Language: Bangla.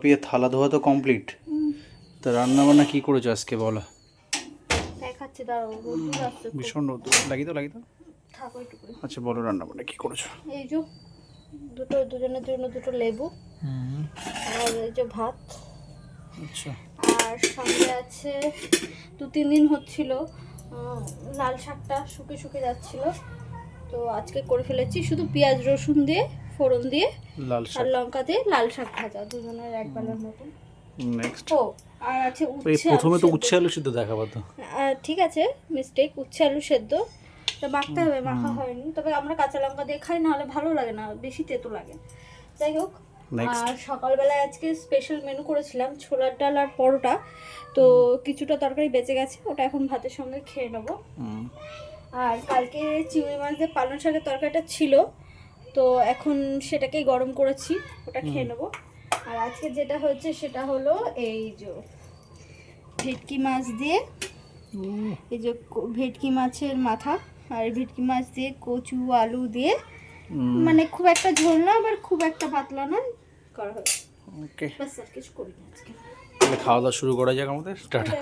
পেয়ে থালা ধোয়া তো কমপ্লিট। তা রান্না বান্না কি করেছো আজকে বলো? দেখাচ্ছি, দাঁড়াও, রোদ্দুর আসছে খুব। ভীষণ রোদ্দুর, লাগিয়ে তো থাকো একটু করে। আচ্ছা বলো রান্না বান্না কি করেছো? এই যে দুজনের জন্য দুটো লেবু, আর এই যে ভাত। আচ্ছা। আর সঙ্গে আছে 2-3 দিন হচ্ছিল লাল শাকটা শুকে শুকে যাচ্ছিল, তো আজকে করে ফেলেছি শুধু পেঁয়াজ রসুন দিয়ে ফোড়ন দিয়ে লাল আর শাক। লঙ্কা দিয়ে লাল শাক ভাজা, দুজনের এক বেলার মতন। নেক্সট ও আর আছে এই উচ্ছে প্রথমে আলু তো সেদ্ধ। উচ্ছে আলু সিদ্ধ দেখাবো তো। ঠিক আছে, মিস্টেক, উচ্ছে আলু সেদ্ধ তো মাখতে হবে, মাখা হয়নি, তবে আমরা কাঁচা লঙ্কা দিয়ে খাই, নাহলে ভালো লাগে না, বেশি তেতো লাগে। যাই হোক, নেক্সট আর সকালবেলায় আজকে স্পেশাল মেনু করেছিলাম ছোলার ডাল আর পরোটা, তো কিছুটা তরকারি বেঁচে গেছে, ওটা এখন ভাতের সঙ্গে খেয়ে নেবো। আর কালকে চিংড়ি মাছ দিয়ে পালং শাকের তরকারিটা ছিল, তো এখন সেটাকেই গরম করেছি, ওটা খেয়ে নেবো। আর আজকে যেটা হচ্ছে সেটা হলো এই যে ভেটকি মাছ দিয়ে, এই যে ভেটকি মাছের মাথা আর ভেটকি মাছ দিয়ে কচু আলু দিয়ে, মানে খুব একটা ঝোল না আবার খুব একটা পাতলা না করা হয়েছে। ওকে, বাস আর কিছু করিনি আজকে। তাহলে খাওয়া দাওয়া শুরু করা যাক আমাদের। টাটা।